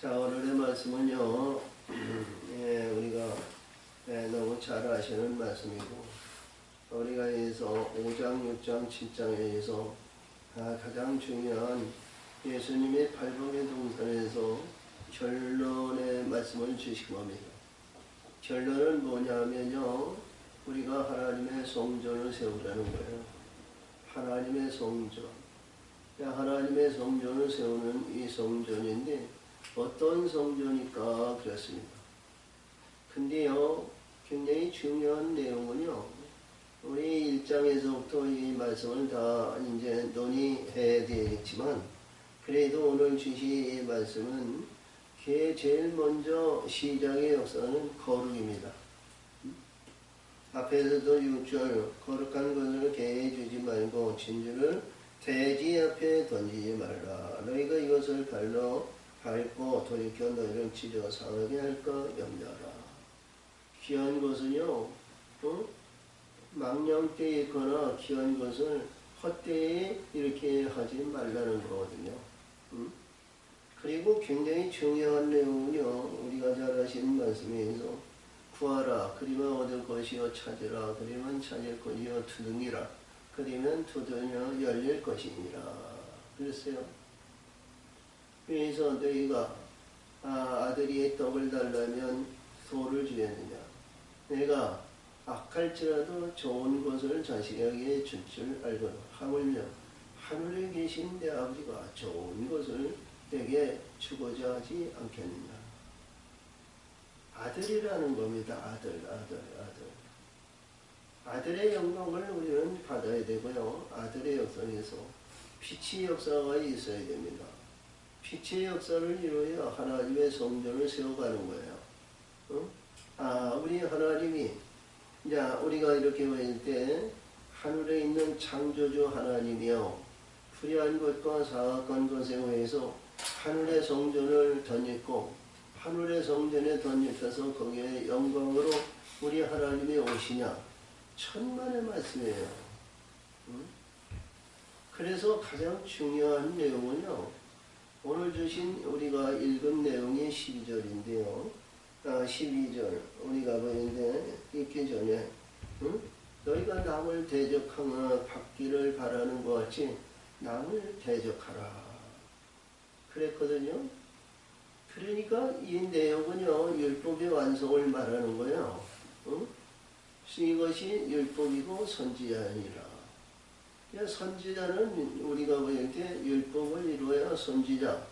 자, 오늘의 말씀은요, 우리가 너무 잘 아시는 말씀이고, 우리가 여기서 5장, 6장, 7장에 의해서 가장 중요한 예수님의 팔복의 동산에서 결론의 말씀을 주신 겁니다. 결론은 뭐냐면요, 우리가 하나님의 성전을 세우라는 거예요. 하나님의 성전. 하나님의 성전을 세우는 이 성전인데, 어떤 성전일까 그랬습니다. 근데요, 굉장히 중요한 내용은요, 우리 1장에서부터 이 말씀을 다 이제 논의해야 되겠지만, 그래도 오늘 주신 이 말씀은 제일 먼저 시작의 역사는 거룩입니다. 앞에서도 6절, 거룩한 것을 개에 주지 말고 진주를 돼지 앞에 던지지 말라. 너희가 이것을 갈로 밟고 돌이켜 너희를 찢어 상하게 할까 염려하라. 귀한 것은요, 망령되이 있거나 귀한 것을 헛되이 이렇게 하지 말라는 거거든요. 그리고 굉장히 중요한 내용은요, 우리가 잘 아시는 말씀에서 구하라, 그리면 얻을 것이요, 찾으라, 그리면 찾을 것이요, 두드리라, 그리면 두드려 열릴 것이니라. 그랬어요. 그래서 너희가 아들이 떡을 달라면 소를 주겠느냐. 내가 악할지라도 좋은 것을 자식에게 줄 줄 알거라. 하물며 하늘에 계신 내 아버지가 좋은 것을 내게 주고자 하지 않겠느냐. 아들이라는 겁니다. 아들. 아들의 영광을 우리는 받아야 되고요. 아들의 역사에서 빛의 역사가 있어야 됩니다. 빛의 역사를 이루어야 하나님의 성전을 세워가는 거예요. 우리 하나님이, 이제 우리가 이렇게 볼 때, 하늘에 있는 창조주 하나님이요, 불의한 것과 사악한 것에 의해서 하늘의 성전을 덧입고, 하늘의 성전에 덧입혀서 거기에 영광으로 우리 하나님이 오시냐, 천만의 말씀이에요. 그래서 가장 중요한 내용은요, 오늘 주신 우리가 읽은 내용이 12절인데요. 12절 우리가 보는데 읽기 전에 너희가 남을 받기를 바라는 것 같이 남을 대적하라 그랬거든요. 그러니까 이 내용은요, 율법의 완성을 말하는 거예요. 이것이 율법이고 선지자니라. 선지자는 우리가 볼 때 율법을 이루어야 선지자,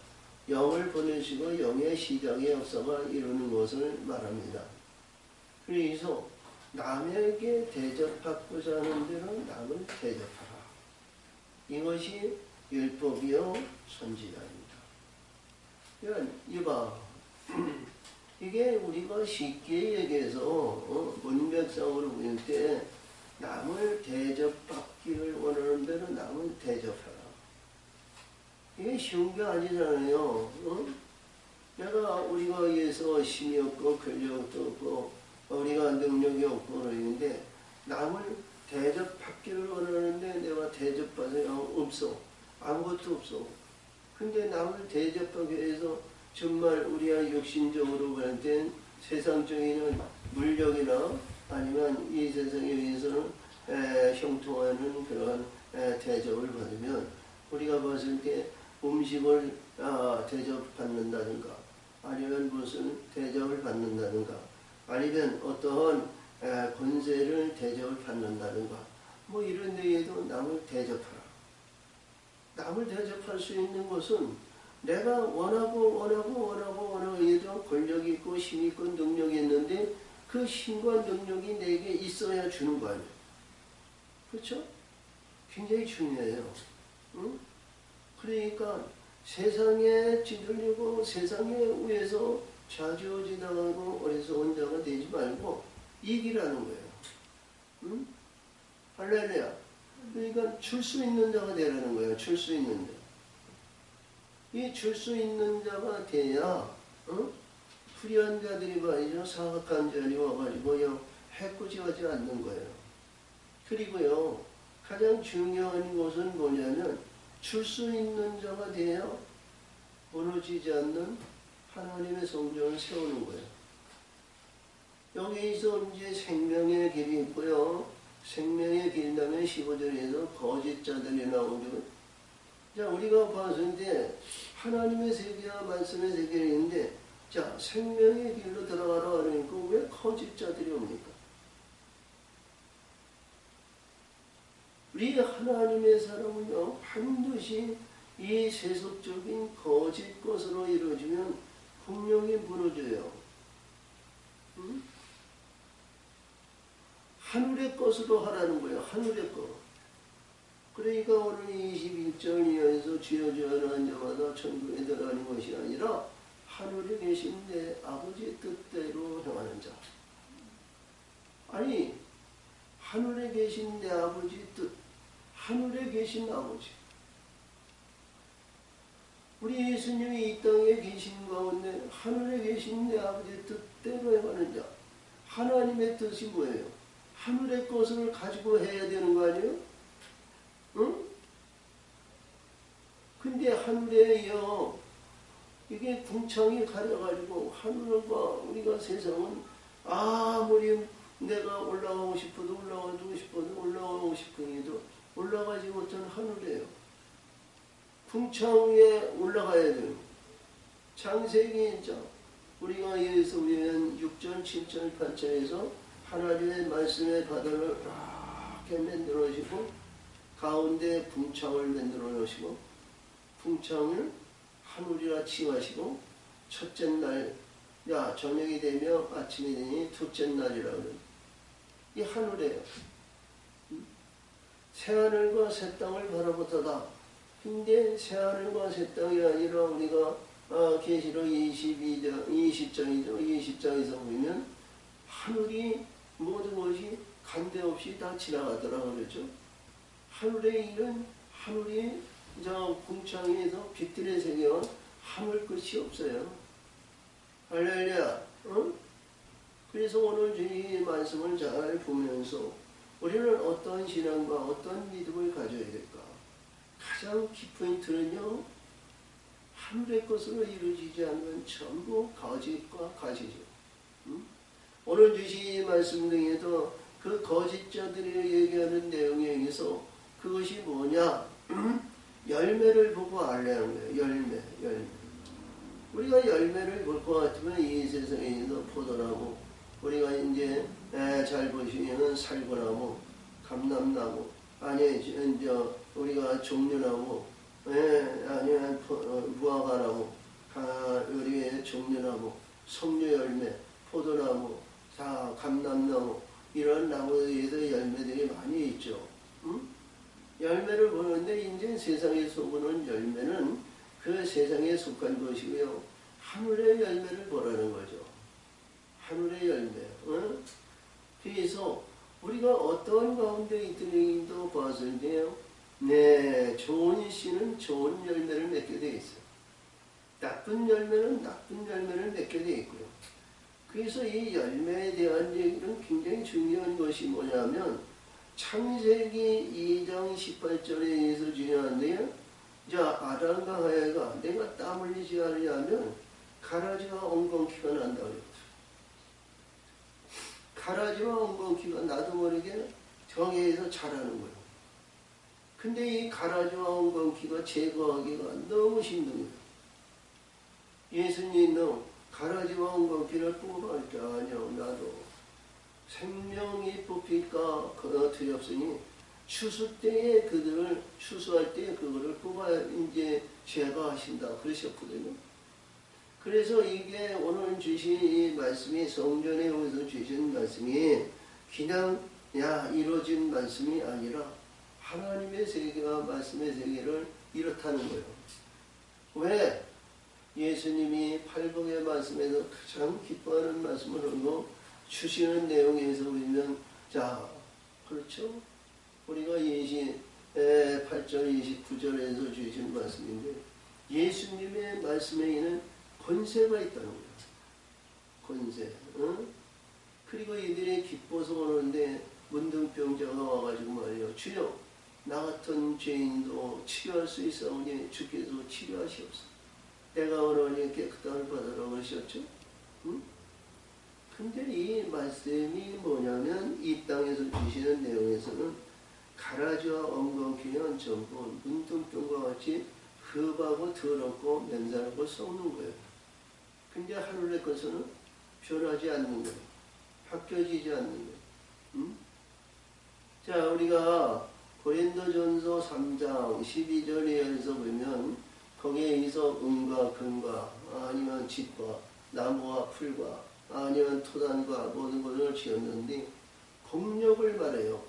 영을 보내시고 영의 시작의 역사가 이루는 것을 말합니다. 그래서 남에게 대접받고자 하는 대로 남을 대접하라. 이것이 율법이요 선지자입니다. 이봐, 이게 우리가 쉽게 얘기해서 문맥상으로 볼 때 남을 대접받기를 원하는 대로 남을 대접하라. 이게 쉬운 게 아니잖아요. 우리가 위해서 힘이 없고 권력도 없고 우리가 능력이 없고 그러는데 남을 대접받기를 원하는데 내가 대접받아야 없어. 아무것도 없어. 근데 남을 대접하기 위해서 정말 우리가 육신적으로 볼 땐 세상적인 물력이나 아니면 이 세상에 의해서는 형통하는 그런 대접을 받으면 우리가 봤을 때 음식을 대접받는다든가 아니면 무슨 대접을 받는다든가 아니면 어떠한 권세를 대접을 받는다든가 뭐 이런 데에도 남을 대접하라. 남을 대접할 수 있는 것은 내가 원하고 해도 권력이 있고 힘이 있고 능력이 있는데 그 힘과 능력이 내게 있어야 주는 거 아니에요. 그렇죠? 굉장히 중요해요. 그러니까 세상에 찌들리고 세상에 위해서 좌지우지당하고 어리석은 자가 되지 말고 이기라는 거예요. 할렐루야. 그러니까 줄 수 있는 자가 되라는 거예요. 줄 수 있는 자. 이 줄 수 있는 자가 돼야 불의한 자들이 말이죠. 사악한 자들이 와가지고요. 해코지하지 않는 거예요. 그리고요. 가장 중요한 것은 뭐냐면 줄 수 있는 자가 돼야 무너지지 않는 하나님의 성전을 세우는 거예요. 여기서 이제 생명의 길이 있고요. 생명의 길 다음에 15절에서 거짓자들이 나오죠. 자, 우리가 봤을 하나님의 세계와 말씀의 세계가 있는데, 자, 생명의 길로 들어가라 그러니까 왜 거짓자들이 옵니까? 우리 하나님의 사람은요, 반드시 이 세속적인 거짓 것으로 이루어지면 분명히 무너져요. 응? 하늘의 것으로 하라는 거예요. 하늘의 것. 그러니까 오늘 21절 이하에서 주여 주여 하는 자마다 천국에 들어가는 것이 아니라 하늘에 계신 내 아버지의 뜻대로 행하는 자. 아니, 하늘에 계신 내 아버지의 뜻, 하늘에 계신 아버지. 우리 예수님이 이 땅에 계신 가운데 하늘에 계신 내 아버지의 뜻대로 행하는 자. 하나님의 뜻이 뭐예요? 하늘의 것을 가지고 해야 되는 거 아니에요? 응? 근데 하늘에요, 이게 궁창이 가려가지고 하늘과 우리가 세상은 아무리 내가 올라가고 싶어도 올라가고 싶어도 올라가지 못한 하늘이에요. 궁창에 올라가야 돼요. 창세기 우리가 여기서 보면 6절, 7절, 8절에서 하나님의 말씀의 바다를 이렇게 만들어 놓으시고 가운데 궁창을 만들어 놓으시고 궁창을 하늘이라 칭하시고 첫째 날, 야 저녁이 되며 아침이 되니 둘째 날이라 그래요. 이 하늘이에요. 새하늘과 새 땅을 바라보다다. 근데 새하늘과 새 땅이 아니라 우리가 계시록 20장에서 보면 하늘이 모든 것이 간데없이 다 지나가더라 그랬죠. 하늘에 있는 하늘이 궁창에서 빛들의 세계와 하늘 끝이 없어요. 할렐루야. 어? 그래서 오늘 주님 말씀을 잘 보면서 우리는 어떤 신앙과 어떤 믿음을 가져야 될까? 가장 키포인트는요, 하늘의 것으로 이루어지지 않는 전부 거짓과 가시죠. 오늘 주신 말씀 중에도 그 거짓자들이 얘기하는 내용에 의해서 그것이 뭐냐? 열매를 보고 알려는 거예요. 열매. 우리가 열매를 볼 것 같으면 이 세상에서 포도나무, 우리가 이제 잘 보시면 살구나무, 감람나무, 아니 이제 우리가 종려나무, 아니면 무화과나무, 우리의 종려나무, 석류열매, 포도나무, 감람나무, 이런 나무에서 열매들이 많이 있죠. 열매를 보는데 이제 세상에서 보는 열매는 그 세상에 속한 것이고요. 하늘의 열매를 보라는 거죠. 하늘의 열매. 그래서 우리가 어떤 가운데 있더니도 봤을 때요. 네, 좋은 씨는 좋은 열매를 맺게 되어 있어요. 나쁜 열매는 나쁜 열매를 맺게 되어 있고요. 그래서 이 열매에 대한 얘기는 굉장히 중요한 것이 뭐냐면 창세기 2장 18절에 의해서 중요한데요. 자, 아담과 하와가 내가 땀 흘리지 않으냐면 가라지와 엉겅퀴가 난다 그랬죠. 가라지와 엉겅퀴가 나도 모르게 정해서 자라는 거예요. 근데 이 가라지와 엉겅퀴가 제거하기가 너무 힘든 거예요. 예수님도 가라지와 엉겅퀴를 뽑아할 때 아니요, 나도 생명이 뽑힐까 두렵으니 추수 때에 그들을 추수할 때 그거를 뽑아 이제 제거하신다 그러셨거든요. 그래서 이게 오늘 주신 이 말씀이 성전에 오셔서 주신 말씀이 그냥 이루어진 말씀이 아니라 하나님의 세계와 말씀의 세계를 이렇다는 거예요. 왜? 예수님이 팔복의 말씀에서 가장 기뻐하는 말씀을 하고 주시는 내용에서 보면 그렇죠? 우리가 8절 29절에서 주신 말씀인데 예수님의 말씀에는 권세가 있다는 거예요. 권세. 그리고 이들이 기뻐서 오는데 문둥병자가 와가지고 말이요. 주여 나 같은 죄인도 치료할 수 있사오니 주께서 치료하시옵소서. 내가 원하니 깨끗함을 받으라고 그러셨죠? 응? 근데 이 말씀이 뭐냐면 이 땅에서 주시는 내용에서는 가라지와 엉겅퀴는 전부 눈동병과 같이 흡하고 더럽고 냄새나고 썩는 거예요. 근데 하늘의 것은 변하지 않는 거예요. 바뀌어지지 않는 거예요. 응? 자, 우리가 고린도전서 3장 12절에서 보면 거기에서 은과 금과 아니면 집과 나무와 풀과 아니면 토단과 모든 것을 지었는데 공력을 말해요.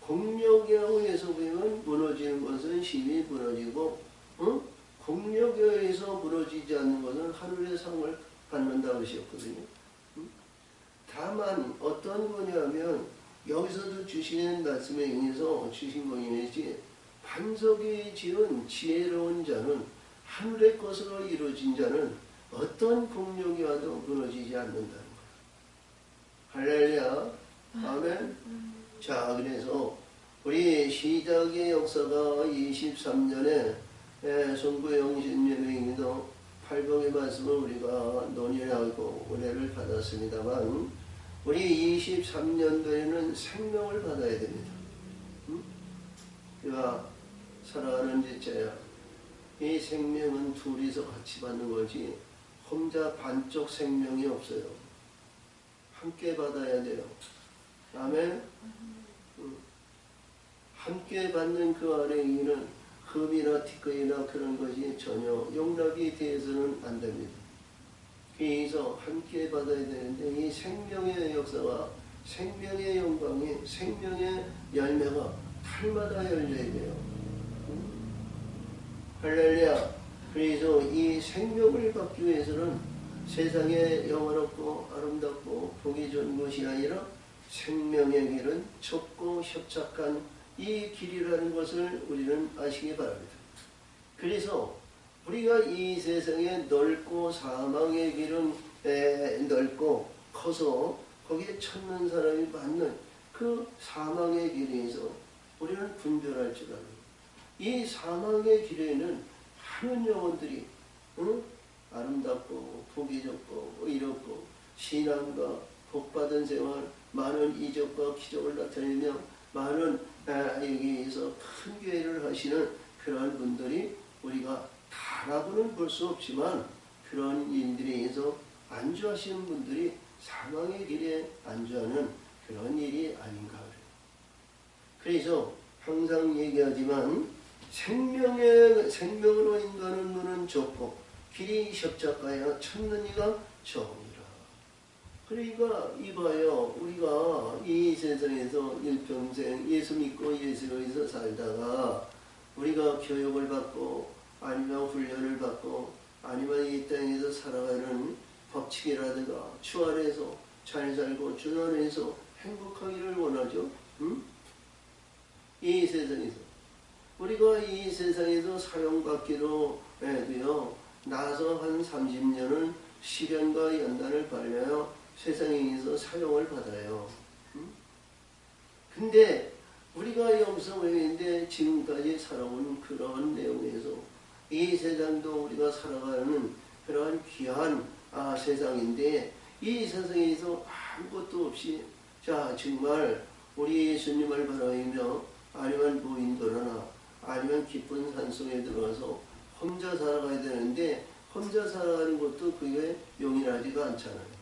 공력이라고 해서 보면 무너지는 것은 힘이 무너지고 공력에 의해서 무너지지 않는 것은 하늘의 상을 받는다고 하셨거든요. 다만 어떤 거냐면 여기서도 주시는 말씀에 의해서 주신 것이지 반석이 지은 지혜로운 자는 하늘의 것으로 이루어진 자는 어떤 공력이 와도 무너지지 않는다는 거예요. 할렐루야. 아멘. 자, 그래서 우리 시작의 역사가 23년에 송구영신여명에도 팔복의 말씀을 우리가 논의하고 은혜를 받았습니다만 우리 23년도에는 생명을 받아야 됩니다. 그가 살아가는 지체야. 이 생명은 둘이서 같이 받는 거지 혼자 반쪽 생명이 없어요. 함께 받아야 돼요. 아멘. 함께 받는 그 안에 있는 흠이나 티끌이나 그런 것이 전혀 용납이 되어서는 안 됩니다. 그래서 함께 받아야 되는데 이 생명의 역사가 생명의 영광이 생명의 열매가 달마다 열려야 돼요. 할렐루야. 그래서 이 생명을 받기 위해서는 세상에 영원롭고 아름답고 보기 좋은 것이 아니라 생명의 길은 좁고 협착한 이 길이라는 것을 우리는 아시기 바랍니다. 그래서 우리가 이 세상에 넓고 사망의 길은 넓고 커서 거기에 찾는 사람이 많은 그 사망의 길에서 우리는 분별할 줄 압니다. 이 사망의 길에는 많은 영혼들이 아름답고 보기 좋고 의롭고 신앙과 복받은 생활, 많은 이적과 기적을 나타내며 많은 여기에서 큰 교회를 하시는 그러한 분들이 우리가 다라고는 볼 수 없지만 그런 일들에 의해서 안주하시는 분들이 사망의 길에 안주하는 그런 일이 아닌가 그래요. 그래서 항상 얘기하지만 생명으로 인도하는 문은 좁고 길이 협착하여 찾는 이가 적으니라. 그러니까 이봐요. 우리가 이 세상에서 일평생 예수 믿고 예수로서 살다가 우리가 교육을 받고 아니면 훈련을 받고 아니면 이 땅에서 살아가는 법칙이라든가 주 안에서 잘 살고 주 안에서 행복하기를 원하죠. 응? 이 세상에서 우리가 이 세상에서 사용받기로 해도요. 나서 한 30년은 시련과 연단을 받으며 세상에서 사용을 받아요. 근데 우리가 여기서 외인데 지금까지 살아오는 그러한 내용에서 이 세상도 우리가 살아가는 그러한 귀한 세상인데 이 세상에서 아무것도 없이 자 정말 우리 예수님을 바라보며 아니면 무인도나 아니면 깊은 산속에 들어가서 혼자 살아가야 되는데 혼자 살아가는 것도 그게 용이하지가 않잖아요.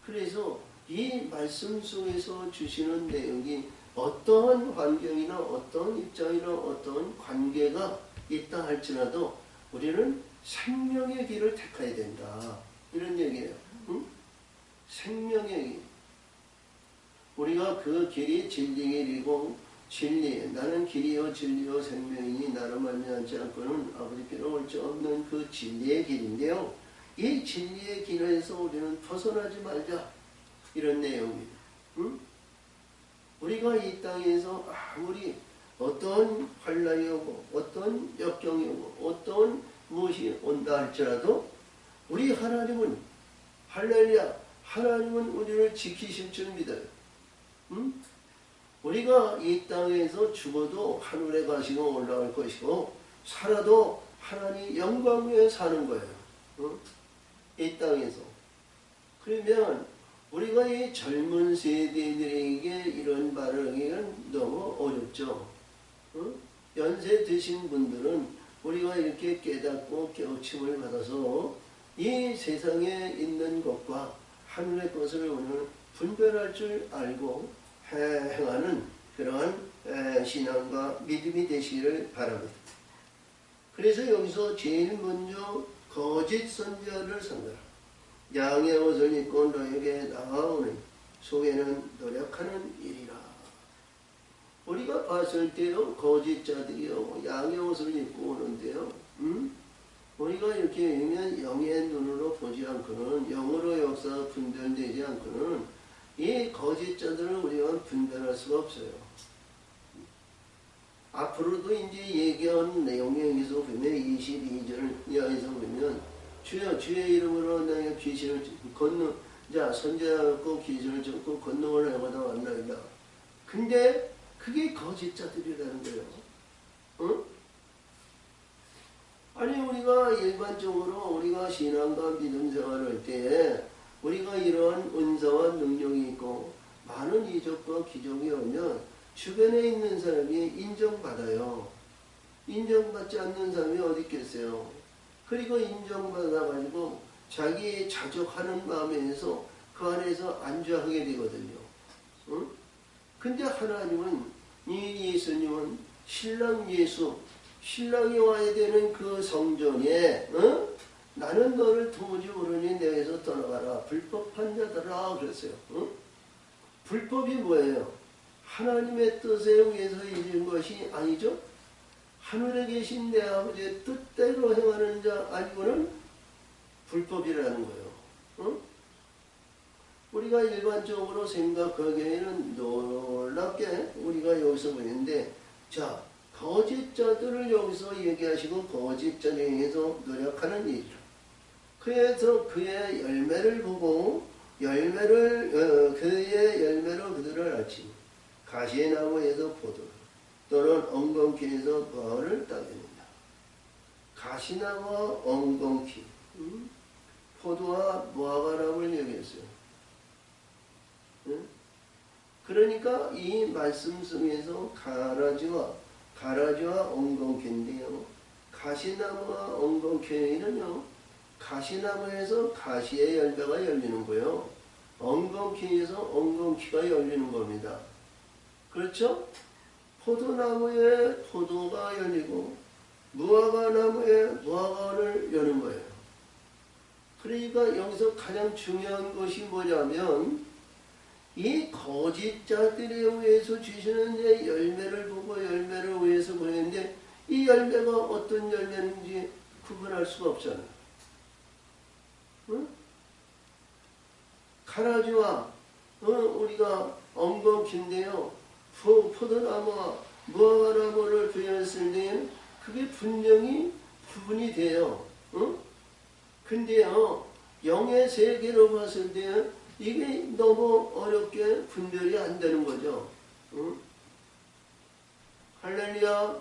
그래서 이 말씀 속에서 주시는 내용이 어떠한 환경이나 어떠한 입장이나 어떠한 관계가 있다 할지라도 우리는 생명의 길을 택해야 된다. 이런 얘기예요. 응? 생명의 길. 우리가 그 길이 진리의 길이고 진리, 나는 길이요 진리요 생명이니 나로 말미암지 않고는 아버지께로 올 수 없는 그 진리의 길인데요. 이 진리의 길에서 우리는 벗어나지 말자. 이런 내용입니다. 응? 우리가 이 땅에서 아무리 어떤 환난이 오고 어떤 역경이 오고 어떤 무엇이 온다 할지라도 우리 하나님은 할렐루야 하나님은 우리를 지키실 줄 믿어요. 응? 우리가 이 땅에서 죽어도 하늘에 가시고 올라갈 것이고 살아도 하나님 영광 위에 사는 거예요. 어? 이 땅에서. 그러면 우리가 이 젊은 세대들에게 이런 말하기는 너무 어렵죠. 어? 연세 드신 분들은 우리가 이렇게 깨닫고 깨우침을 받아서 이 세상에 있는 것과 하늘의 것을 오늘 분별할 줄 알고 행하는 그러한 신앙과 믿음이 되시기를 바랍니다. 그래서 여기서 제일 먼저 거짓 선지자를 상대하라. 양의 옷을 입고 너에게 나아오는 속에는 노력하는 일이라. 우리가 봤을 때요, 거짓자들이요, 양의 옷을 입고 오는데요, 우리가 이렇게 보면 영의 눈으로 보지 않고는, 영으로 역사 분별되지 않고는, 이 거짓자들을 우리가 분별할 수가 없어요. 앞으로도 이제 얘기한 내용에 여기서 보면 22절 이하에서 보면 주여 주의 이름으로 내가 귀신을 자 선지자고 귀신을 쫓고 권능을 행하다 왔나이다. 근데 그게 거짓자들이라는 거예요. 어? 아니 우리가 일반적으로 우리가 신앙과 믿음 생활할 때 우리가 이러한 은사와 능력이 있고 많은 이적과 기적이 오면 주변에 있는 사람이 인정받아요. 인정받지 않는 사람이 어디 있겠어요. 그리고 인정받아가지고 자기 자족하는 마음에서 그 안에서 안주하게 되거든요. 응? 근데 하나님은 이 예수님은 신랑 예수, 신랑이 와야 되는 그 성전에 나는 너를 도무지 모르니 내게서 떠나가라. 불법한 자들아 그랬어요. 불법이 뭐예요? 하나님의 뜻에 의해서 이루어진 것이 아니죠. 하늘에 계신 내 아버지의 뜻대로 행하는 자 아니고는 불법이라는 거예요. 우리가 일반적으로 생각하기에는 놀랍게 우리가 여기서 보이는데, 자, 거짓자들을 여기서 얘기하시고 거짓자에 의해서 노력하는 일이라. 그래서 그의 열매를 보고 그의 열매로 그들을 알지. 가시나무에서 포도 또는 엉겅퀴에서 무화과를 따겠느냐. 가시나무와 엉겅퀴, 포도와 무화과나무를 얘기했어요. 그러니까 이 말씀 속에서 가라지와 엉겅퀴인데요. 가시나무와 엉겅퀴는요, 가시나무에서 가시의 열매가 열리는 거예요. 엉겅퀴에서 엉겅퀴가 열리는 겁니다. 그렇죠? 포도나무에 포도가 열리고 무화과나무에 무화과를 여는 거예요. 그러니까 여기서 가장 중요한 것이 뭐냐면 이 거짓자들에 의해서 주시는 열매를 보고 열매를 의해서 보이는데 이 열매가 어떤 열매인지 구분할 수가 없잖아요. 응? 가라지와 우리가 엉겅퀴인데요. 포도나무와 무화과나무를 비교했을 때 그게 분명히 구분이 돼요. 근데요, 영의 세계로 봤을 때 이게 너무 어렵게 분별이 안 되는 거죠. 할렐루야.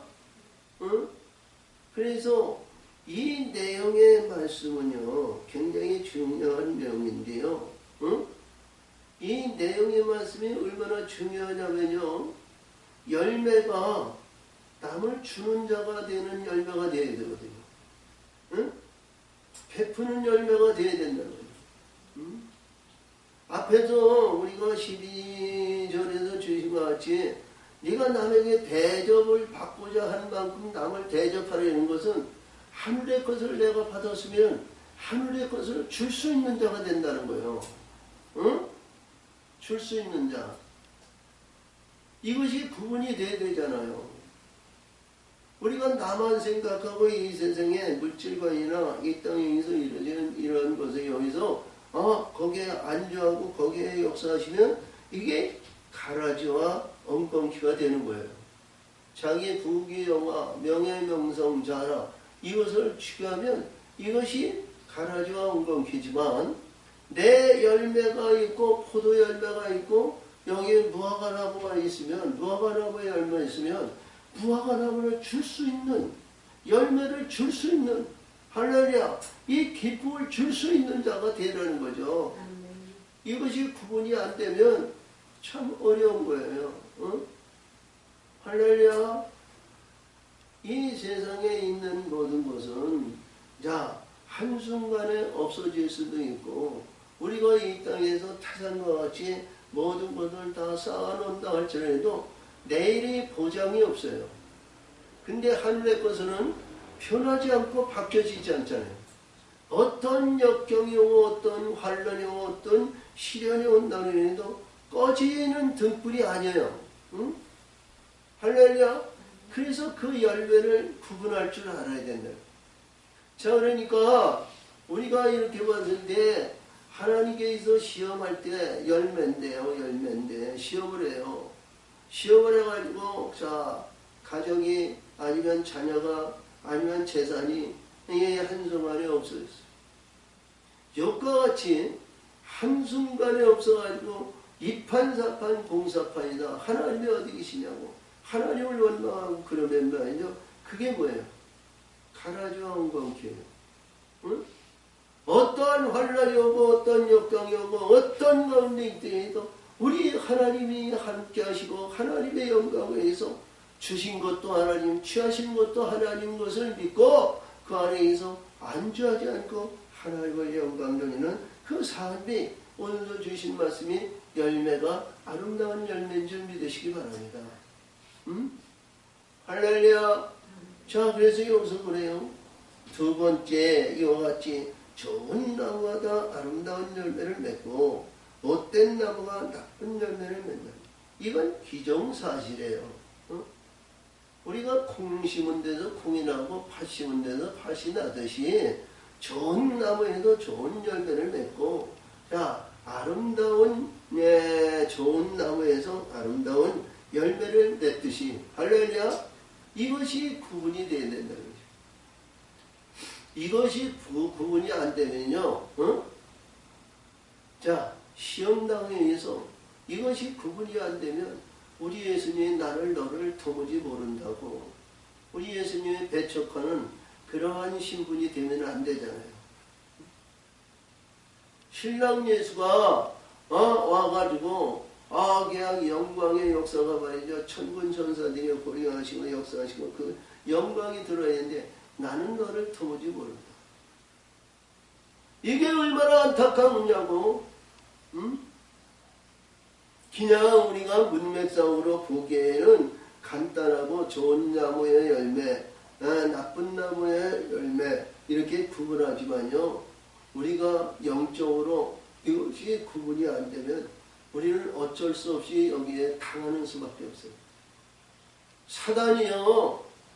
그래서 이 내용의 말씀은요, 굉장히 중요한 내용인데요. 이 내용의 말씀이 얼마나 중요하냐면요, 열매가 남을 주는 자가 되는 열매가 되어야 되거든요. 베푸는 열매가 되어야 된다는 거예요. 앞에서 우리가 12절에서 주신 것 같이 네가 남에게 대접을 받고자 하는 만큼 남을 대접하려는 것은 하늘의 것을 내가 받았으면 하늘의 것을 줄 수 있는 자가 된다는 거예요. 줄 수 있는 자. 이것이 구분이 돼야 되잖아요. 우리가 나만 생각하고 이 세상에 물질관이나 이 땅에서 이루어지는 이런 것에 여기서 거기에 안주하고 거기에 역사하시면 이게 가라지와 엉겅퀴가 되는 거예요. 자기 부귀영화, 명예명성, 자라 이것을 취하면 이것이 가라지와 엉겅퀴지만 내 열매가 있고 포도 열매가 있고 여기에 무화과나무가 있으면 무화과나무에 열매 있으면 무화과나무를 줄 수 있는 열매를 줄 수 있는, 할렐루야, 이 기쁨을 줄 수 있는 자가 되라는 거죠. 이것이 구분이 안 되면 참 어려운 거예요. 할렐루야. 이 세상에 있는 모든 것은 자 한순간에 없어질 수도 있고, 우리가 이 땅에서 타산과 같이 모든 것을 다 쌓아놓는다 할지라도 내일이 보장이 없어요. 근데 하늘의 것은 변하지 않고 바뀌어지지 않잖아요. 어떤 역경이 오고 어떤 환란이 오고 어떤 시련이 온다는 해도 꺼지는 등불이 아니에요. 응? 할렐루야. 그래서 그 열매를 구분할 줄 알아야 된다. 자, 그러니까 우리가 이렇게 봤는데 하나님께서 시험할 때 열매인데요. 열매인데 시험을 해요. 시험을 해가지고 자 가정이 아니면 자녀가 아니면 재산이 이게 한순간에 없어졌어요. 이것과 같이 한순간에 없어가지고 이판사판 공사판이다. 하나님이 어디 계시냐고 하나님을 원망하고 그러면 말이죠. 그게 뭐예요? 가라지와 엉겅퀴예요. 응? 어떠한 환란이 오고 어떤 역경이 오고 어떤 가운데 있더라도 우리 하나님이 함께 하시고 하나님의 영광에 의해서 주신 것도 하나님, 취하신 것도 하나님 것을 믿고 그 안에서 안주하지 않고 하나님의 영광 누리는 그 삶이 오늘도 주신 말씀이 열매가 아름다운 열매인 줄 믿으시기 바랍니다. 할렐루야. 자, 그래서 여기서 그래요. 두 번째 이와 같이 좋은 나무가 아름다운 열매를 맺고 못된 나무가 나쁜 열매를 맺는다. 이건 기정사실이에요. 우리가 콩 심은 데서 콩이 나고 팥 심은 데서 팥이 나듯이 좋은 나무에도 좋은 열매를 맺고, 자 아름다운 좋은 나무에서 아름다운 열매를 맺듯이, 할렐루야, 이것이 구분이 되어야 된다는 거죠. 이것이 구분이 안 되면요, 자 시험당에 의해서 이것이 구분이 안 되면 우리 예수님이 나를 너를 도무지 모른다고, 우리 예수님의 배척하는 그러한 신분이 되면 안 되잖아요. 신랑 예수가 와가지고 그냥 영광의 역사가 말이죠. 천군 천사들이 고려하시고 역사하시고 그 영광이 들어야 하는데 나는 너를 도무지 모른다. 이게 얼마나 안타까우냐고. 그냥 우리가 문맥상으로 보기에는 간단하고 좋은 나무의 열매, 나쁜 나무의 열매 이렇게 구분하지만요, 우리가 영적으로 이것이 구분이 안 되면 우리는 어쩔 수 없이 여기에 당하는 수밖에 없어요.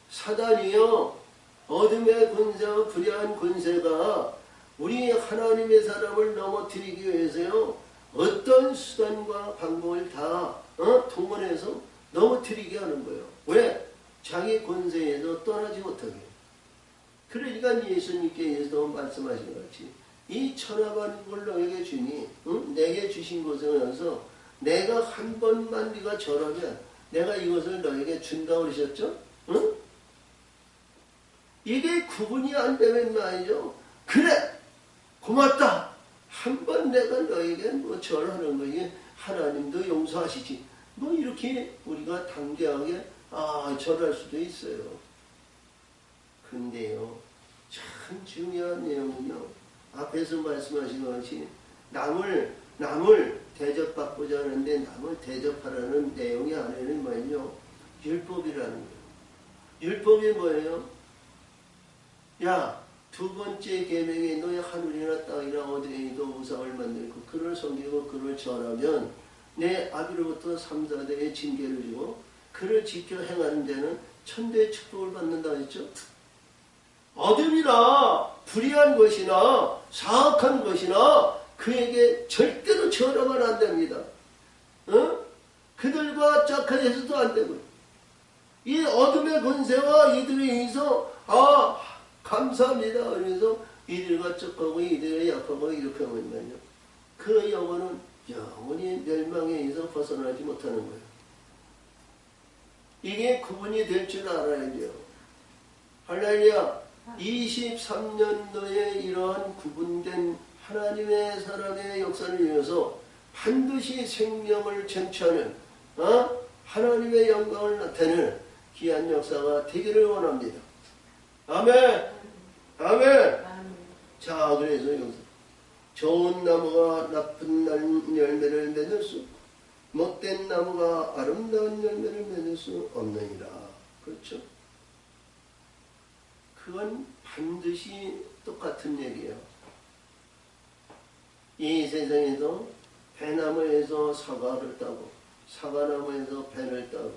사단이요 어둠의 권세와 불의한 권세가 우리 하나님의 사람을 넘어뜨리기 위해서요 어떤 수단과 방법을 다 동원해서 넘어뜨리게 하는 거예요. 왜? 자기 권세에서 떠나지 못하게. 그러니까 예수님께서 말씀하신 것 같이 이 천하만국을 너에게 주니 내게 주신 것에서 내가 한 번만 네가 절하면 내가 이것을 너에게 준다고 그러셨죠? 이게 구분이 안 되면 말이죠. 그래! 고맙다! 한 번 내가 너에게 절하는 거지 하나님도 용서하시지. 이렇게 우리가 당대하게 절할 수도 있어요. 근데요, 참 중요한 내용은요, 앞에서 말씀하신 것이 남을 대접받고자 하는데 남을 대접하라는 내용이 안에는 뭐예요? 율법이라는 거예요. 율법이 뭐예요? 야, 두 번째 계명에 너의 하늘이나 땅이나 어디에도 우상을 만들고 그를 섬기고 그를 절하면 내 아비로부터 3, 4대의 징계를 주고 그를 지켜 행하는 데는 천대의 축복을 받는다 했죠. 어둠이나 불의한 것이나 사악한 것이나 그에게 절대로 절하면 안 됩니다. 그들과 짝하여서도 안 되고요. 이 어둠의 권세와 이들에 의해서 감사합니다. 그래서 이들과 쩍하고 이들의 약하고 이렇게 하면요, 그 영혼은 영원히 멸망에 의해서 벗어나지 못하는 거예요. 이게 구분이 될 줄 알아야 돼요. 할렐루야. 23년도에 이러한 구분된 하나님의 사람의 역사를 이어서 반드시 생명을 쟁취하는 하나님의 영광을 나타내는 귀한 역사가 되기를 원합니다. 아멘. 아멘. 자, 그래서 여기서 좋은 나무가 나쁜 열매를 맺을 수, 못된 나무가 아름다운 열매를 맺을 수 없느니라. 그렇죠? 그건 반드시 똑같은 얘기예요. 이 세상에서 배나무에서 사과를 따고 사과나무에서 배를 따고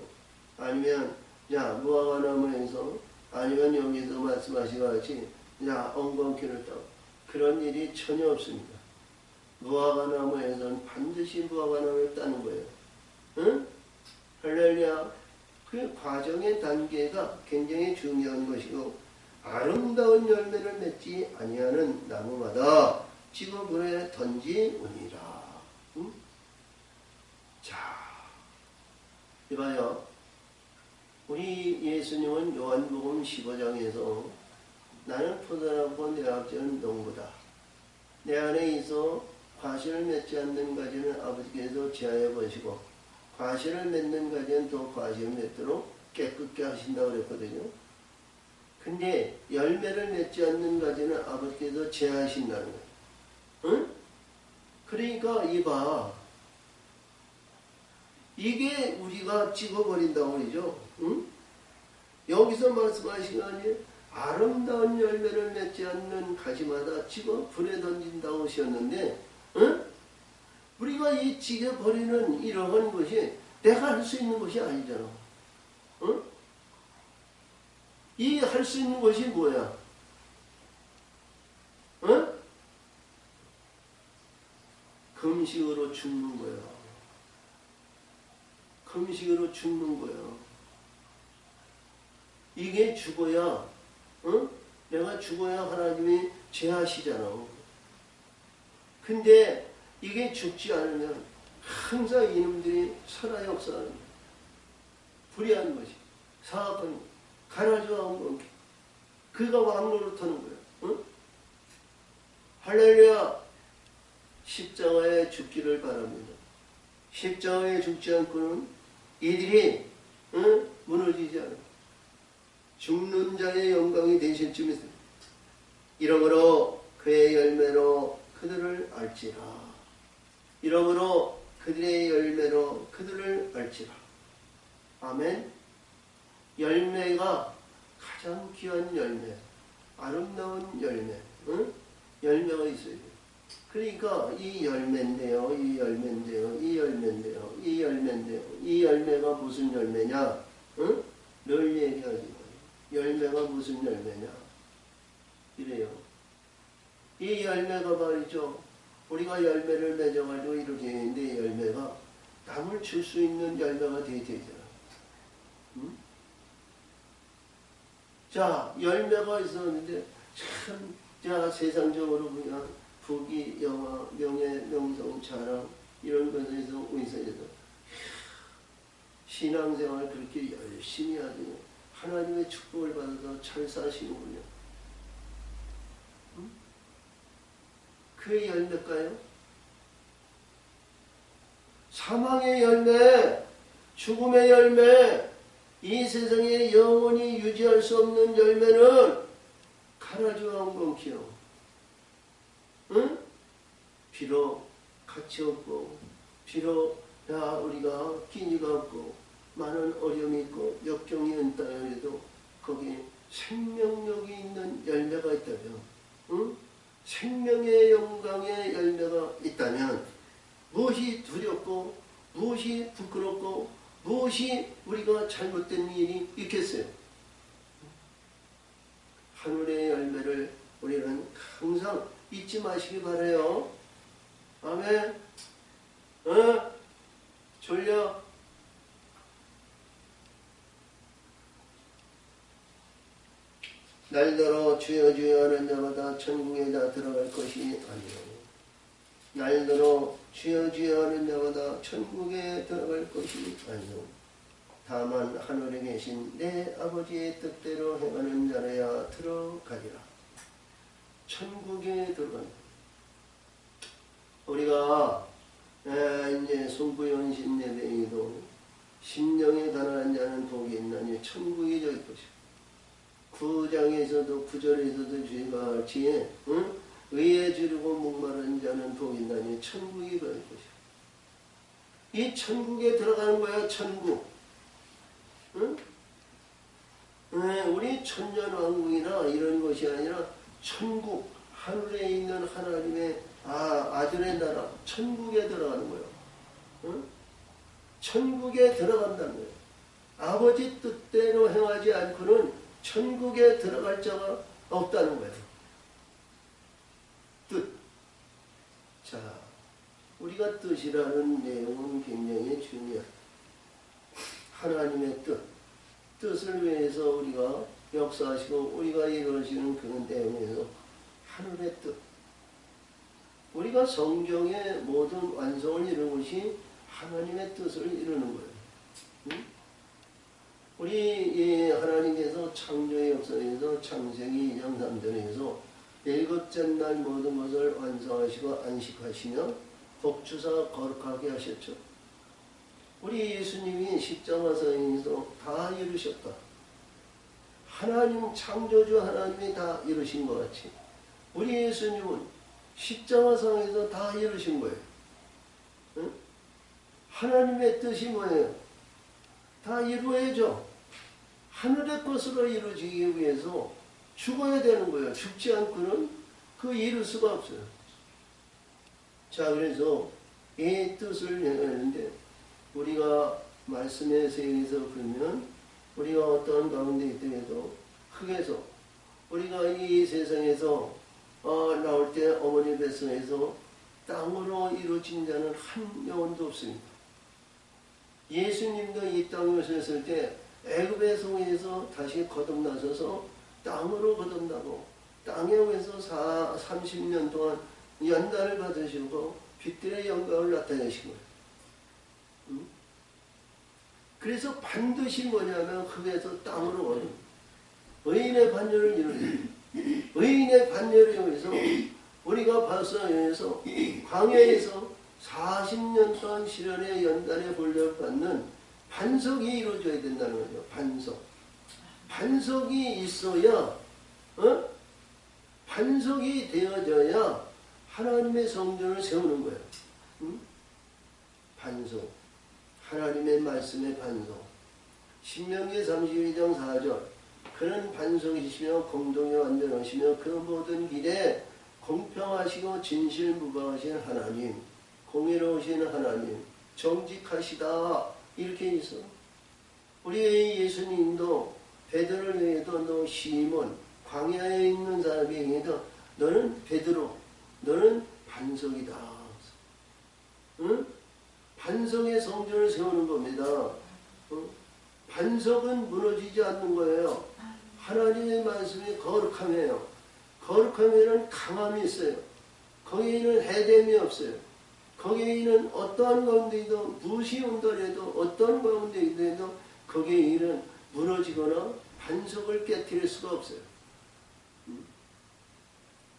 아니면 무화과나무에서 아니면 여기서 말씀하신 것 같이 엉겅퀴를 따고 그런 일이 전혀 없습니다. 무화과나무에서는 반드시 무화과나무를 따는 거예요. 응? 할렐루야. 그 과정의 단계가 굉장히 중요한 것이고 아름다운 열매를 맺지 아니하는 나무마다 지구 물에 던지우니라. 응? 자, 이봐요. 우리 예수님은 요한복음 15장에서 나는 포도나무고 내 아버지는 농부다. 내 안에 있어 과실을 맺지 않는 가지는 아버지께서 제하여 보시고 과실을 맺는 가지는 더 과실을 맺도록 깨끗게 하신다고 그랬거든요. 근데 열매를 맺지 않는 가지는 아버지께서 제하신다는 거예요. 응? 그러니까 이봐. 이게 우리가 찍어버린다고 그러죠. 응? 여기서 말씀하신 거 아니에요? 아름다운 열매를 맺지 않는 가지마다 찍어 불에 던진다고 하셨는데 응? 우리가 이 찍어버리는 이러한 것이 내가 할 수 있는 것이 아니잖아. 응? 이 할 수 있는 것이 뭐야? 응? 금식으로 죽는 거야. 금식으로 죽는 거야. 이게 죽어야, 응? 내가 죽어야 하나님이 제하시잖아. 근데 이게 죽지 않으면 항상 이놈들이 살아 역사하는 거야. 불의한 것이. 사악한 것. 가라져온 것. 그가 왕노릇 하는 거야. 응? 할렐루야. 십자가에 죽기를 바랍니다. 십자가에 죽지 않고는 이들이 무너지지 않아. 죽는 자의 영광이 되실 쯤에 이러므로 그의 열매로 그들을 알지라. 이러므로 그들의 열매로 그들을 알지라. 아멘. 열매가 가장 귀한 열매, 아름다운 열매, 열매가 있어야 돼요. 그러니까 이 열매인데요, 이 열매인데요, 이 열매인데요, 이 열매인데요. 이 열매가 무슨 열매냐? 응? 늘 얘기하지. 열매가 무슨 열매냐? 이래요. 이 열매가 말이죠. 우리가 열매를 맺어가지고 이렇게 했는데 열매가 남을 줄 수 있는 열매가 돼야 되잖아. 응? 자, 열매가 있었는데 참, 세상적으로 그냥 부귀, 영화, 명예, 명성, 자랑 이런 것에서 운세에서 신앙생활을 그렇게 열심히 하더니 하나님의 축복을 받아서 잘 사시는군요. 응? 그 열매일까요? 사망의 열매, 죽음의 열매, 이 세상에 영원히 유지할 수 없는 열매는 가라지와 엉겅퀴요. 응? 비록 가치 없고, 비록 우리가 끼니가 없고, 많은 어려움이 있고, 역경이 있다 해도 거기에 생명력이 있는 열매가 있다면, 응? 생명의 영광의 열매가 있다면, 무엇이 두렵고, 무엇이 부끄럽고, 무엇이 우리가 잘못된 일이 있겠어요? 하늘의 열매를 우리는 항상 잊지 마시기 바라요. 아멘. 졸려? 날더러 주여 주여 하는 자마다 천국에 다 들어갈 것이 아니요. 날더러 주여 주여 하는 자마다 천국에 들어갈 것이 아니요. 다만 하늘에 계신 내 아버지의 뜻대로 행하는 자라야 들어가리라. 천국에 들어간다. 우리가 이제 송구연신 예배에도 심령에 가난한 자는 복이 있나니 천국이 저기 것이고 9장에서도 9절에서도 주가 같이 의에 주르고 목마른 자는 복이 있나니 천국이 그럴 것이고 이 천국에 들어가는 거야. 천국. 응? 우리 천년왕국이나 이런 것이 아니라 천국, 하늘에 있는 하나님의 아들의 나라, 천국에 들어가는 거예요. 응? 천국에 들어간다는 거예요. 아버지 뜻대로 행하지 않고는 천국에 들어갈 자가 없다는 거예요. 뜻. 자, 우리가 뜻이라는 내용은 굉장히 중요해요. 하나님의 뜻을 위해서 우리가 역사하시고 우리가 이루어지는 그런 내용에서 하늘의 뜻. 우리가 성경의 모든 완성을 이루는 것이 하나님의 뜻을 이루는 거예요. 응? 우리 하나님께서 창조의 역사에서 창세기 2장 3절에서 일곱째 날 모든 것을 완성하시고 안식하시며 복주사 거룩하게 하셨죠. 우리 예수님이 십자가상에서 다 이루셨다. 하나님 창조주 하나님이 다 이루신 것 같이 우리 예수님은 십자가상에서 다 이루신 거예요. 응? 하나님의 뜻이 뭐예요? 다 이루어야죠. 하늘의 것으로 이루어지기 위해서 죽어야 되는 거예요. 죽지 않고는 그 이룰 수가 없어요. 자, 그래서 이 뜻을 행하는데 우리가 말씀의 세계에서 보면 우리가 어떤 가운데 있더라도 흙에서 우리가 이 세상에서 나올 때 어머니 뱃속에서 땅으로 이루어진 자는 한 영혼도 없습니다. 예수님도 이 땅에 오셨을 때 애굽의 성에서 다시 거듭나셔서 땅으로 거듭나고 땅에 오셔서 30년 동안 연단을 받으시고 빛들의 영광을 나타내신 거예요. 그래서 반드시 뭐냐면 흙에서 땅으로 오는 의인의 반열을 이루는 의인의 반열을 위해서 우리가 벌써 여기서 광야에서 40년 동안 시련의 연단에 훈련받는 반석이 이루어져야 된다는 거죠. 반석이 있어야 반석이 되어져야 하나님의 성전을 세우는 거예요. 반석. 하나님의 말씀의 반석. 신명기 32장 4절. 그는 반석이시며 공동에 완전하시며 그 모든 길에 공평하시고 진실무방하신 하나님, 공의로우신 하나님, 정직하시다. 이렇게 있어. 우리 예수님도 베드로를 위해도 너 시몬, 광야에 있는 사람에 의해도 너는 베드로, 너는 반석이다. 응? 반석의 성전을 세우는 겁니다. 반석은 무너지지 않는 거예요. 하나님의 말씀이 거룩함이에요. 거룩함에는 강함이 있어요. 거기에는 해됨이 없어요. 거기에는 어떠한 가운데에도 무엇이 온다해도 어떤 가운데에도 거기에는 무너지거나 반석을 깨뜨릴 수가 없어요.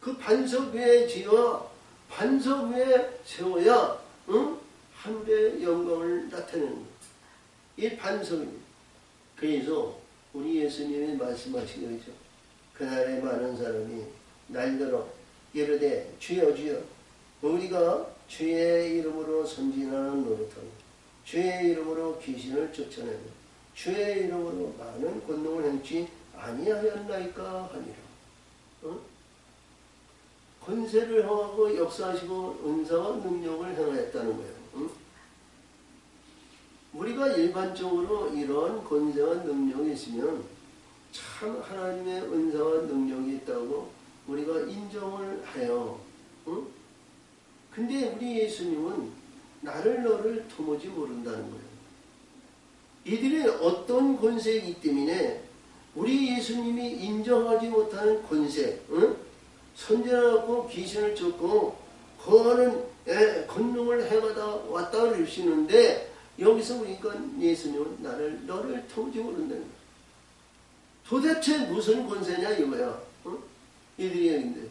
그 반석 위에 지어 반석 위에 세워야 하늘의 영광을 나타내는 거예요. 이 반석입니다. 그래서 우리 예수님이 말씀하신 거죠. 그날에 많은 사람이 날들어 이르되 주여 주여 우리가 주의 이름으로 선진하는 노릇하고 주의 이름으로 귀신을 쫓아내고 주의 이름으로 많은 권능을 행치 아니하였나이까 하니라. 권세를 행하고 역사하시고 은사와 능력을 행하였다는 거예요. 우리가 일반적으로 이런 권세와 능력이 있으면 참 하나님의 은사와 능력이 있다고 우리가 인정을 해요. 근데 우리 예수님은 나를 너를 도무지 모른다는 거예요. 이들이 어떤 권세이기 때문에 우리 예수님이 인정하지 못하는 권세, 선전하고 귀신을 쫓고 거하는 권능을 행하다 왔다 그러시는데 여기서 보니까 예수님은 너를 도무지 모른다는 거야. 도대체 무슨 권세냐 이거야. 이들이 얘기인데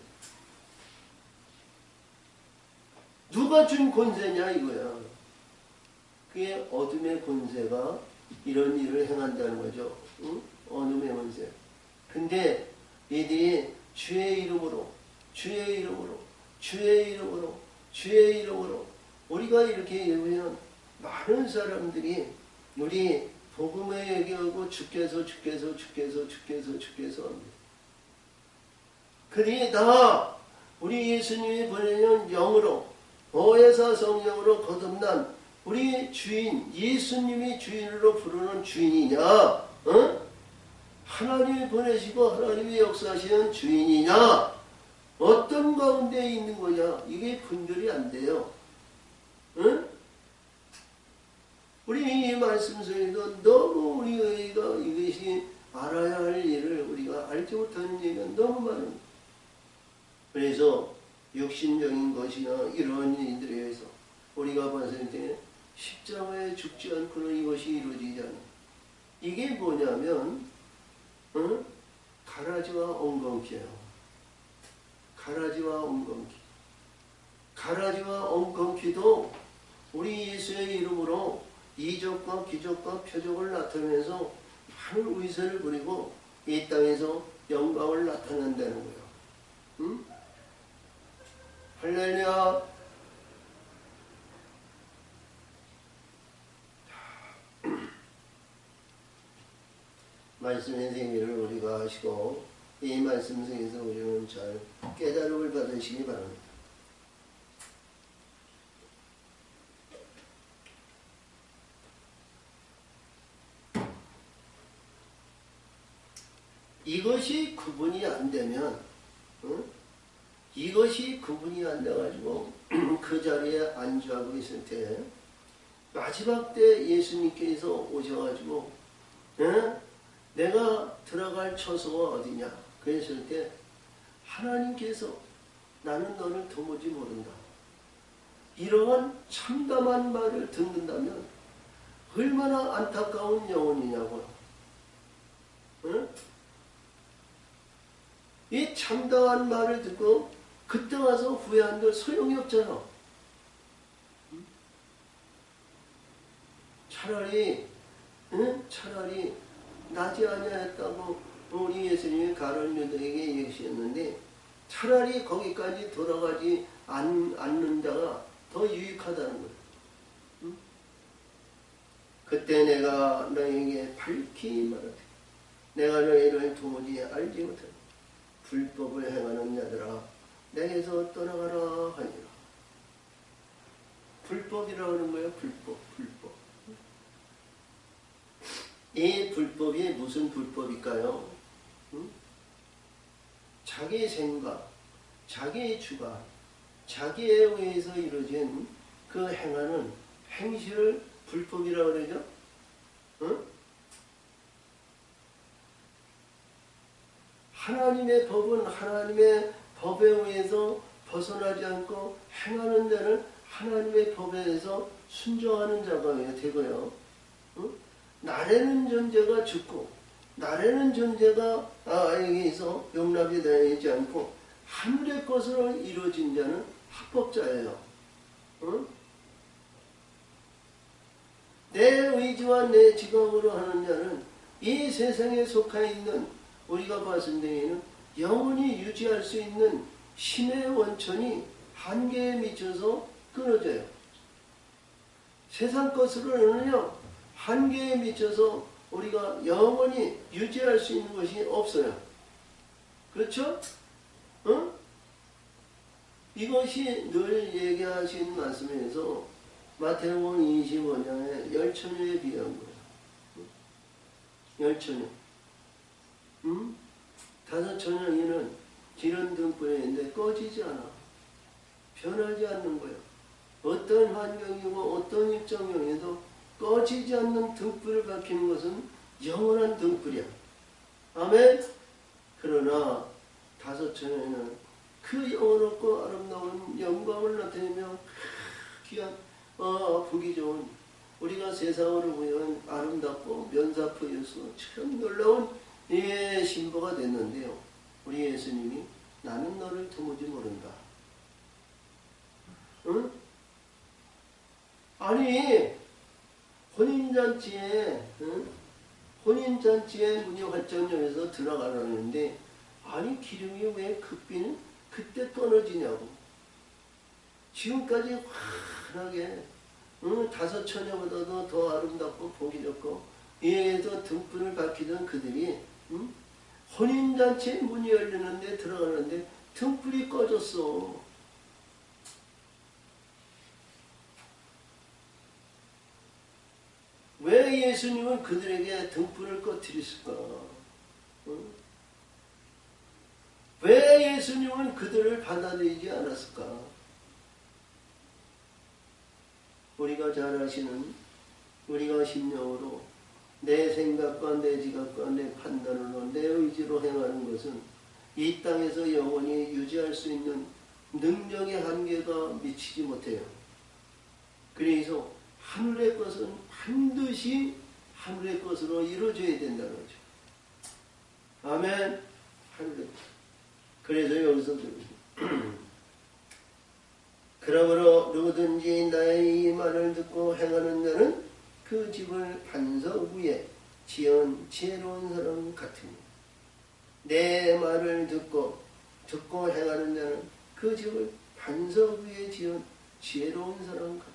누가 준 권세냐 이거야. 그게 어둠의 권세가 이런 일을 행한다는 거죠. 어둠의 권세. 근데 이들이 주의 이름으로 우리가 이렇게 얘기하면 많은 사람들이 우리 복음에 얘기하고 주께서 합니다. 그들이 다 우리 예수님이 보내는 영으로 보혜사 성령으로 거듭난 우리 주인 예수님이 주인으로 부르는 주인이냐, 하나님이 보내시고 하나님이 역사하시는 주인이냐, 어떤 가운데 있는 거냐, 이게 분별이 안 돼요. 우리 이 말씀 속에서 너무 우리가 이것이 알아야 할 일을 우리가 알지 못하는 얘기가 너무 많은. 그래서 육신적인 것이나 이러한 일들에 의해서 우리가 봤을 때 십자가에 죽지 않고는 이것이 이루어지지 않아. 이게 뭐냐면 가라지와 엉겅퀴예요. 가라지와 엉겅퀴. 가라지와 엉겅퀴도 우리 예수의 이름으로 이적과 기적과 표적을 나타내면서 많은 위세를 부리고 이 땅에서 영광을 나타낸다는 거예요. 할렐루야. 말씀의 생일을 우리가 하시고 이 말씀 속에서 우리는 잘 깨달음을 받으시기 바랍니다. 이것이 구분이 안 되면, 이것이 구분이 안 돼가지고 그 자리에 안주하고 있을 때 마지막 때 예수님께서 오셔가지고 내가 들어갈 처소가 어디냐 그랬을 때 하나님께서 나는 너를 도무지 모른다. 이러한 참담한 말을 듣는다면 얼마나 안타까운 영혼이냐고요. 이 참담한 말을 듣고 그때 와서 후회한들 소용이 없잖아. 차라리 나지 아니하였다고 우리 예수님이 가룟 유다에게 얘기했는데 차라리 거기까지 돌아가지 않는 자가 더 유익하다는 거예요. 그때 내가 너에게 밝히 말하되 내가 너희를 도무지 알지 못하니 불법을 행하는 자들아 내게서 떠나가라 하니라. 불법이라고 하는 거예요. 불법. 이 불법이 무슨 불법일까요? 자기의 생각, 자기의 주관, 자기에 의해서 이루어진 그 행하는 행실을 불법이라고 그러죠? 하나님의 법은 하나님의 법에 의해서 벗어나지 않고 행하는 자는 하나님의 법에 의해서 순종하는 자가 되고요. 나라는 존재가 죽고 나라는 존재가 여기서 용납이 되지 않고 하늘의 것으로 이루어진 자는 합법자예요. 내 의지와 내 지각으로 하는 자는 이 세상에 속해 있는 우리가 봤을 때에는 영원히 유지할 수 있는 신의 원천이 한계에 미쳐서 끊어져요. 세상 것으로는요 한계에 미쳐서 우리가 영원히 유지할 수 있는 것이 없어요. 그렇죠? 이것이 늘 얘기하신 말씀에서 마태복음 25장에 열처녀에 비한 거예요. 열처녀. 다섯 처녀는 기름 등불에 있는데 꺼지지 않아. 변하지 않는 거예요. 어떤 환경이고 어떤 입장용에도 꺼지지 않는 등불을 밝히는 것은 영원한 등불이야. 아멘? 그러나 다섯 처녀는 그 영원하고 아름다운 영광을 나타내며 귀한 보기 좋은 우리가 세상으로 보면 아름답고 면사포여서 참 놀라운 신부가 됐는데요. 우리 예수님이 나는 너를 도무지 모른다. 응? 아니 혼인잔치에 혼인잔치에 문이 활짝 열려서 들어가라는데 아니 기름이 왜 급비는 그때 끊어지냐고. 지금까지 환하게 다섯 처녀보다도 더 아름답고 보기 좋고 이에도 등불을 밝히던 그들이 혼인잔치에 문이 열리는데 들어가는데 등불이 꺼졌어. 왜 예수님은 그들에게 등불을 꺼뜨렸을까? 왜 예수님은 그들을 받아들이지 않았을까? 우리가 잘 아시는 우리가 심령으로 내 생각과 내 지각과 내 판단으로 내 의지로 행하는 것은 이 땅에서 영원히 유지할 수 있는 능력의 한계가 미치지 못해요. 그래서 하늘의 것은 반드시 하늘의 것으로 이루어져야 된다는 거죠. 아멘. 하늘의 것. 그래서 여기서 그러므로 누구든지 나의 이 말을 듣고 행하는 자는 그 집을 반석 위에 지은 지혜로운 사람 같으니 내 말을 듣고 행하는 자는 그 집을 반석 위에 지은 지혜로운 사람 같으니.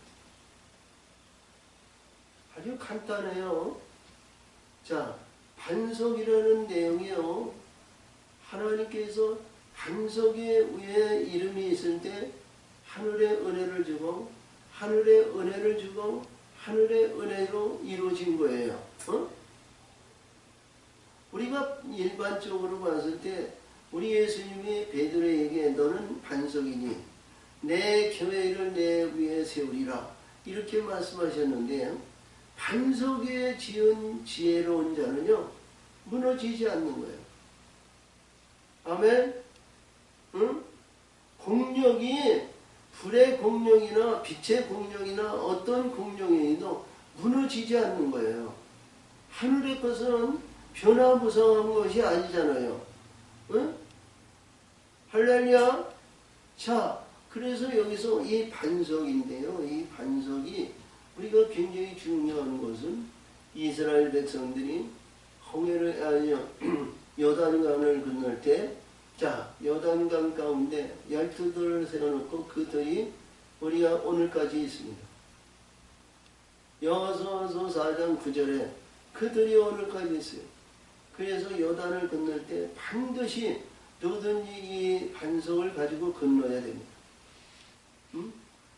아주 간단해요. 자, 반석이라는 내용이요. 하나님께서 반석 위에 이름이 있을 때 하늘의 은혜를 주고 하늘의 은혜를 주고 하늘의 은혜로 이루어진 거예요. 우리가 일반적으로 봤을 때 우리 예수님이 베드로에게 너는 반석이니 내 교회를 내 위에 세우리라 이렇게 말씀하셨는데 반석 위에 지은 지혜로운 자는요 무너지지 않는 거예요. 아멘. 응? 공력이 불의 공력이나 빛의 공력이나 어떤 공력이도 무너지지 않는 거예요. 하늘의 것은 변화무쌍한 것이 아니잖아요. 응? 할렐루야. 자, 그래서 여기서 이 반석인데요. 이 반석이 우리가 굉장히 중요한 것은 이스라엘 백성들이 요단강을 건널 때 자, 요단강 가운데 12돌을 세워놓고 그 돌이 우리가 오늘까지 있습니다. 여호수아서 4장 9절에 그 돌이 오늘까지 있어요. 그래서 요단을 건널 때 반드시 누구든지 이 반석을 가지고 건너야 됩니다.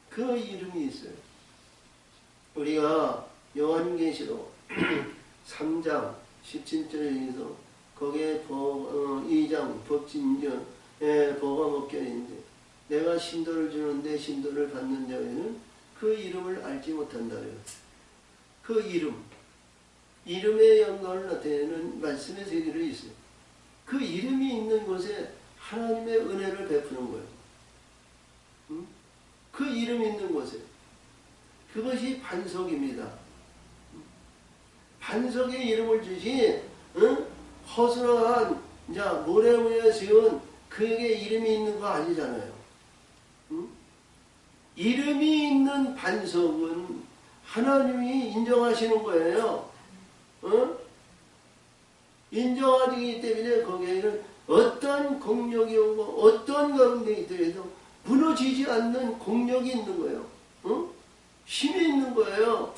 그 이름이 있어요. 우리가 요한계시록 3장 17절에서 거기에 2장 법진전에 보가 먹겨있는데 내가 신도를 주는데 신도를 받는 자에는 그 이름을 알지 못한다래요. 그 이름의 영광을 나타내는 말씀의 세계로 있어요. 그 이름이 있는 곳에 하나님의 은혜를 베푸는 거예요. 그 이름이 있는 곳에 그것이 반석입니다. 반석의 이름을 주신 허술한 모래 위에 세운 그에게 이름이 있는 거 아니잖아요. 이름이 있는 반석은 하나님이 인정하시는 거예요. 인정하기 때문에 거기에는 어떤 공력이 오고 어떤 가운데 있더라도 무너지지 않는 공력이 있는 거예요. 힘이 있는 거예요.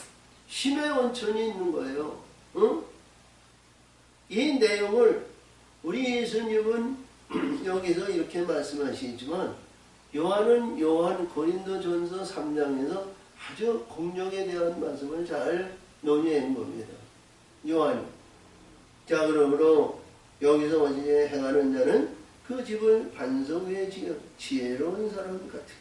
힘의 원천이 있는 거예요. 이 내용을 우리 예수님은 여기서 이렇게 말씀하시지만 요한은 요한 고린도전서 3장에서 아주 공력에 대한 말씀을 잘 논의한 겁니다. 요한이. 자, 그러므로 여기서 어제 행하는 자는 그 집을 반석 위에 지어 지혜로운 사람 같으니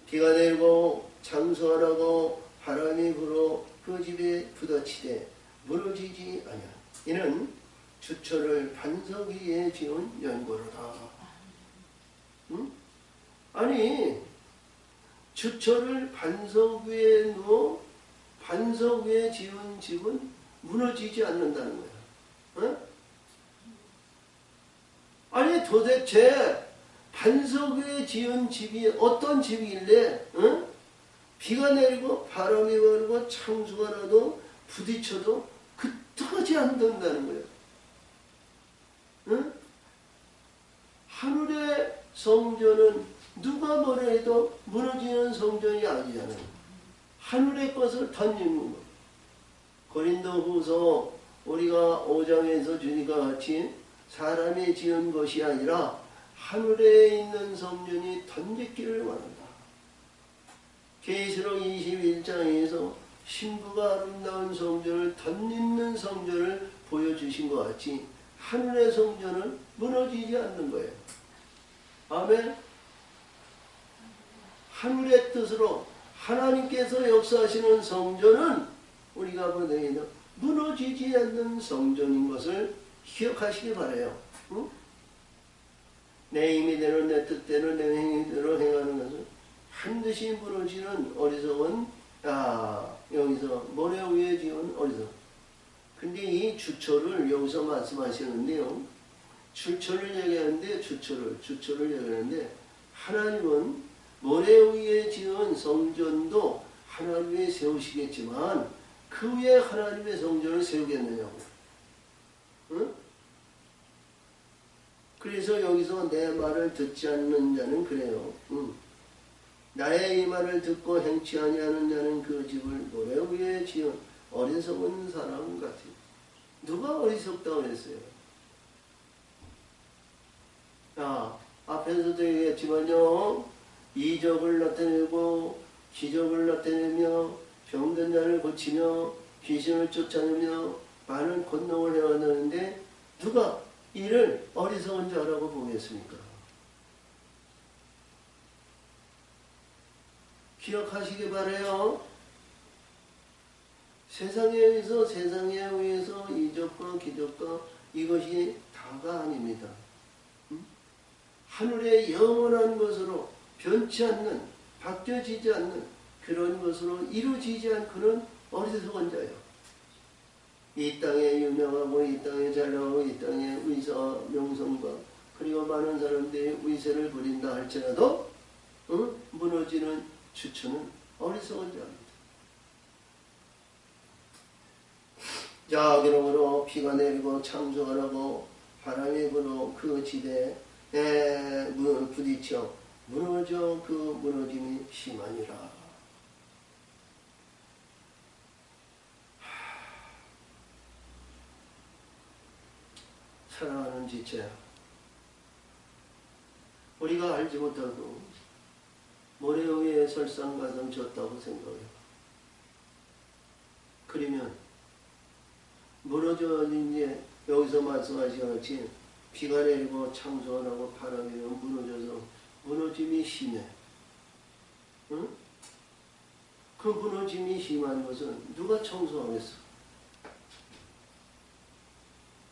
비가 내리고 장수하라고 바람이 불어 그 집에 부딪히되 무너지지 아니하. 이는 주처를 반석 위에 지은 연고로다. 아니 주처를 반석 위에 놓어 반석 위에 지은 집은 무너지지 않는다는 거야. 어? 아니 도대체 반석 위에 지은 집이 어떤 집이길래 비가 내리고 바람이 불고 창수가 나도 부딪혀도 흩어지지 않는다는 거예요. 하늘의 성전은 누가 뭐라 해도 무너지는 성전이 아니잖아요. 하늘의 것을 던지는 거. 고린도후서 우리가 5장에서 주니까 같이 사람이 지은 것이 아니라 하늘에 있는 성전이 던지기를 원한다. 계시록 21장에서 신부가 아름다운 성전을 덧입는 성전을 보여주신 것 같이 하늘의 성전은 무너지지 않는 거예요. 아멘. 하늘의 뜻으로 하나님께서 역사하시는 성전은 우리가 보내는 무너지지 않는 성전인 것을 기억하시기 바라요. 응? 내 임의대로 내 뜻대로 내 행위대로 행하는 것은 반드시 무너지는 어리석은 여기서 모래 위에 지은 어리석. 근데 이 주초를 여기서 말씀하시는데요. 주초를 얘기하는데 주초를 얘기하는데 하나님은 모래 위에 지은 성전도 하나님이 세우시겠지만 그 위에 하나님의 성전을 세우겠느냐고. 응? 그래서 여기서 내 말을 듣지 않는 자는 그래요. 나의 이 말을 듣고 행치 아니하는 자는 그 집을 모래 위에 지은 어리석은 사람 같아요. 누가 어리석다고 그랬어요? 앞에서도 얘기했지만요. 이적을 나타내고 기적을 나타내며 병든 자를 고치며 귀신을 쫓아내며 많은 권능을 해왔는데 누가 이를 어리석은 자라고 보겠습니까? 기억하시기 바라요. 세상에 의해서 이적과 기적과 이것이 다가 아닙니다. 하늘의 영원한 것으로 변치 않는, 바뀌어지지 않는 그런 것으로 이루어지지 않고는 어리석은 자예요. 이 땅에 유명하고 이 땅에 잘나가고 이 땅에 의사와 명성과 그리고 많은 사람들이 위세를 부린다 할지라도 무너지는 주초는 어리석은 자입니다. 자, 그러므로 비가 내리고 창수가 나고 바람이 불어 그 집에 부딪혀 무너져 그 무너짐이 심하니라. 사랑하는 지체야, 우리가 알지 못하고 모래 위에 설상가상 졌다고 생각해요. 그러면 무너져 이제 여기서 말씀하시같이 비가 내리고 창수가 나고 바람이 무너져서 무너짐이 심해. 응? 그 무너짐이 심한 것은 누가 청소하겠어?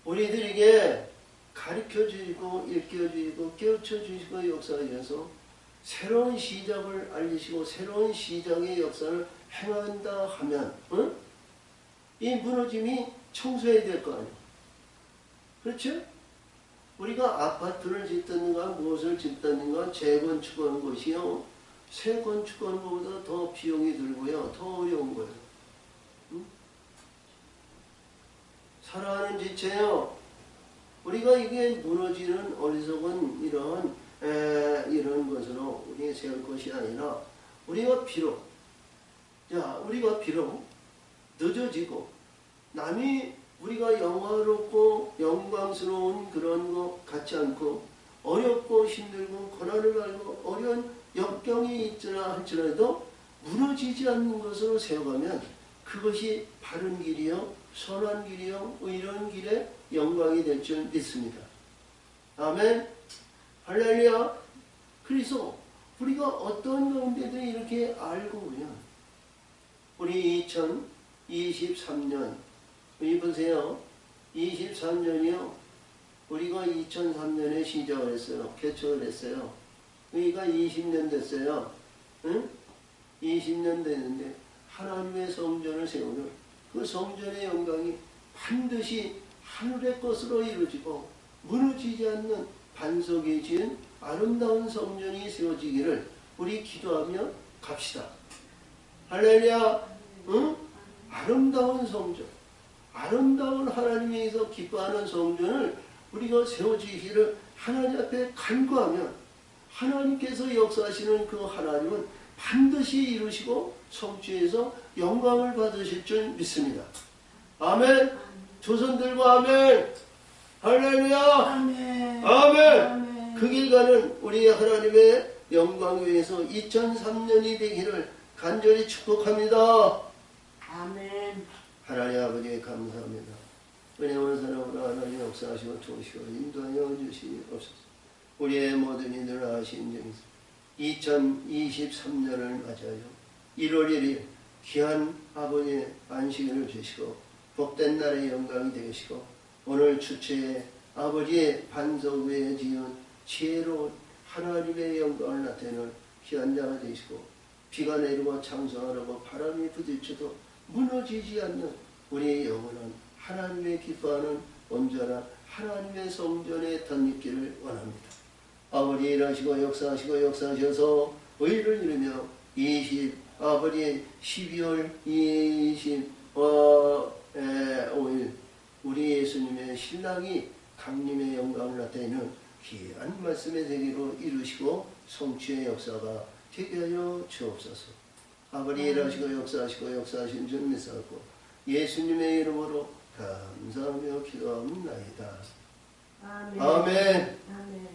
우리들에게 가르쳐주시고 일깨워주시고 깨우쳐주시고 역사하셔서 새로운 시작을 알리시고 새로운 시작의 역사를 행한다 하면 이 무너짐이 청소해야 될 거 아니에요. 그렇죠? 우리가 아파트를 짓든가 무엇을 짓든가 재건축하는 것이요, 새 건축하는 것보다 더 비용이 들고요, 더 어려운 거예요. 사랑하는 지체요, 우리가 이게 무너지는 어리석은 이런 것으로 우리가 세울 것이 아니라 우리가 비록 늦어지고 남이 우리가 영화롭고 영광스러운 그런 것 같지 않고 어렵고 힘들고 고난을 알고 어려운 역경이 있으나 할지라도 무너지지 않는 것으로 세워가면 그것이 바른 길이요, 선한 길이요, 의로운 길의 영광이 될 줄 믿습니다. 아멘. 할렐루야. 그래서 우리가 어떤 가운데도 이렇게 알고 보면 우리 2023년 여기 보세요. 23년이요. 우리가 2003년에 시작을 했어요. 개척을 했어요. 그러니까 20년 됐어요. 응? 20년 됐는데 하나님의 성전을 세우는 그 성전의 영광이 반드시 하늘의 것으로 이루어지고 무너지지 않는 반석에 지은 아름다운 성전이 세워지기를 우리 기도하며 갑시다. 할렐루야. 응? 아름다운 성전, 아름다운 하나님에서 기뻐하는 성전을 우리가 세워지기를 하나님 앞에 간구하면 하나님께서 역사하시는 그 하나님은 반드시 이루시고 성취해서 영광을 받으실 줄 믿습니다. 아멘. 조선들과 아멘. 할렐루야. 아멘. 아멘. 그 길 가는 우리 하나님의 영광 위에서 2003년이 되기를 간절히 축복합니다. 아멘. 하나님 아버지 감사합니다. 은혜로운 사랑으로 하나님 역사하시고 도우시고 인도하여 주시옵소서. 우리의 모든 이들 아신 정에서 2023년을 맞아요. 1월 1일 귀한 아버지의 안식일을 주시고 복된 날의 영광이 되시고 오늘 주체에 아버지의 반석 위에 지은 지혜로운 하나님의 영광을 나타내는 귀한 자가 되시고 비가 내리고 창성하고 바람이 부딪혀도 무너지지 않는 우리의 영혼은 하나님의 기뻐하는 온전한 하나님의 성전에 덧입기를 원합니다. 아버지 일하시고 역사하시고 역사하셔서 의를 이루며 아버지 12월 25일 우리 예수님의 신랑이 강림의 영광을 나타내는 귀한 말씀의 세계로 이루시고 성취의 역사가 되게 하여 주옵소서. 아버지 일하시고 역사하시고 역사하신 줄 믿사옵고 예수님의 이름으로 감사하며 기도합니다. 아멘. 아멘. 아멘.